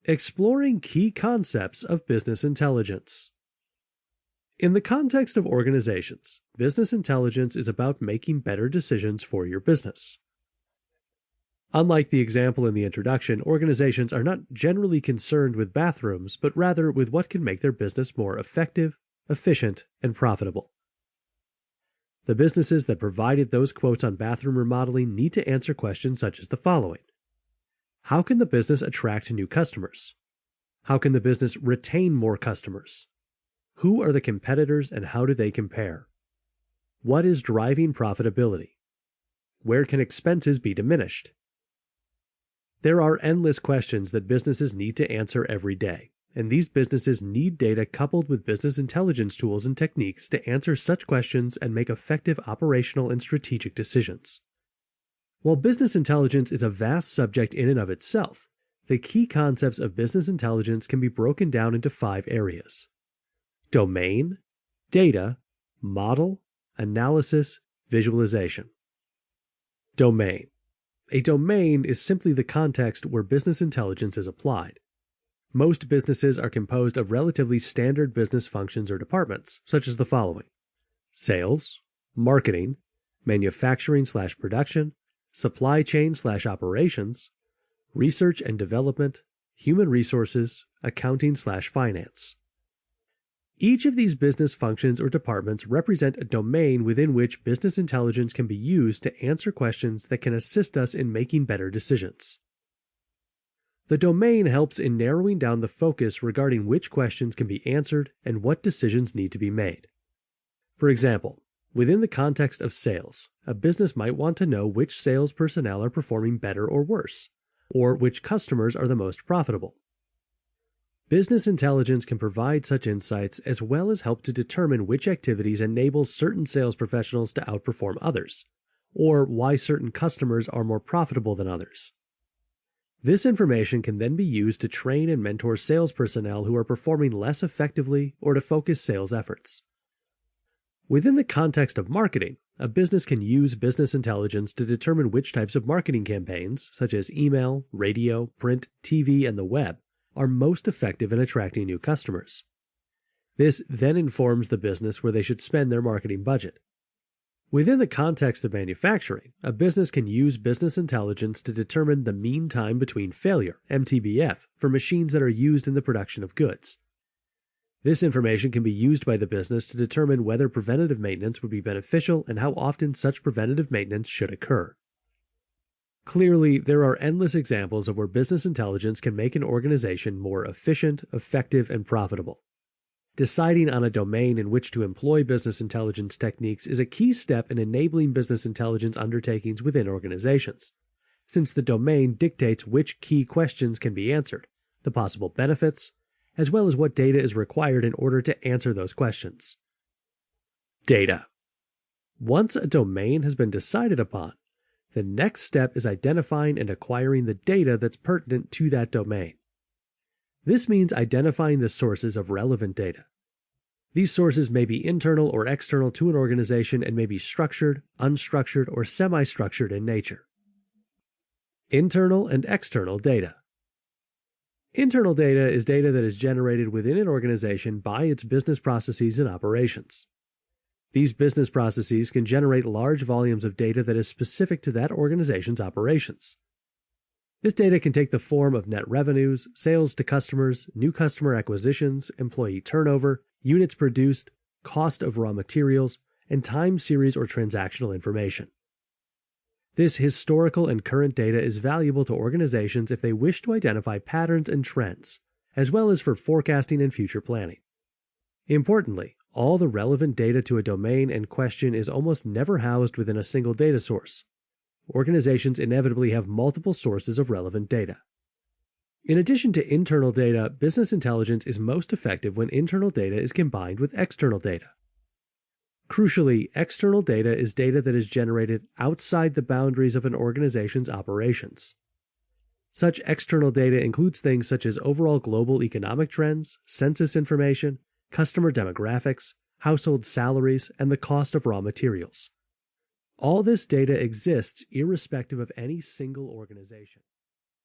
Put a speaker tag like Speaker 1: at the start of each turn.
Speaker 1: Exploring key concepts of business intelligence. In the context of organizations, business intelligence is about making better decisions for your business. Unlike the example in the introduction, organizations are not generally concerned with bathrooms, but rather with what can make their business more effective, efficient, and profitable. The businesses that provided those quotes on bathroom remodeling need to answer questions such as the following. How can the business attract new customers? How can the business retain more customers? Who are the competitors and how do they compare? What is driving profitability? Where can expenses be diminished? There are endless questions that businesses need to answer every day, and these businesses need data coupled with business intelligence tools and techniques to answer such questions and make effective operational and strategic decisions. While business intelligence is a vast subject in and of itself, the key concepts of business intelligence can be broken down into 5 areas: domain, data, model, analysis, visualization. Domain. A domain is simply the context where business intelligence is applied. Most businesses are composed of relatively standard business functions or departments, such as the following: sales, marketing, manufacturing/production, supply chain/operations, research and development, human resources, accounting/finance. Each of these business functions or departments represent a domain within which business intelligence can be used to answer questions that can assist us in making better decisions. The domain helps in narrowing down the focus regarding which questions can be answered and what decisions need to be made. For example, within the context of sales, a business might want to know which sales personnel are performing better or worse, or which customers are the most profitable. Business intelligence can provide such insights as well as help to determine which activities enable certain sales professionals to outperform others, or why certain customers are more profitable than others. This information can then be used to train and mentor sales personnel who are performing less effectively or to focus sales efforts. Within the context of marketing, a business can use business intelligence to determine which types of marketing campaigns, such as email, radio, print, TV, and the web, are most effective in attracting new customers. This then informs the business where they should spend their marketing budget. Within the context of manufacturing, a business can use business intelligence to determine the mean time between failure, MTBF, for machines that are used in the production of goods. This information can be used by the business to determine whether preventative maintenance would be beneficial and how often such preventative maintenance should occur. Clearly, there are endless examples of where business intelligence can make an organization more efficient, effective, and profitable. Deciding on a domain in which to employ business intelligence techniques is a key step in enabling business intelligence undertakings within organizations, since the domain dictates which key questions can be answered, the possible benefits, as well as what data is required in order to answer those questions. Data. Once a domain has been decided upon, the next step is identifying and acquiring the data that's pertinent to that domain. This means identifying the sources of relevant data. These sources may be internal or external to an organization and may be structured, unstructured, or semi-structured in nature. Internal and external data. Internal data is data that is generated within an organization by its business processes and operations. These business processes can generate large volumes of data that is specific to that organization's operations. This data can take the form of net revenues, sales to customers, new customer acquisitions, employee turnover, units produced, cost of raw materials, and time series or transactional information. This historical and current data is valuable to organizations if they wish to identify patterns and trends, as well as for forecasting and future planning. Importantly, all the relevant data to a domain in question is almost never housed within a single data source. Organizations inevitably have multiple sources of relevant data. In addition to internal data, business intelligence is most effective when internal data is combined with external data. Crucially, external data is data that is generated outside the boundaries of an organization's operations. Such external data includes things such as overall global economic trends, census information, customer demographics, household salaries, and the cost of raw materials. All this data exists irrespective of any single organization.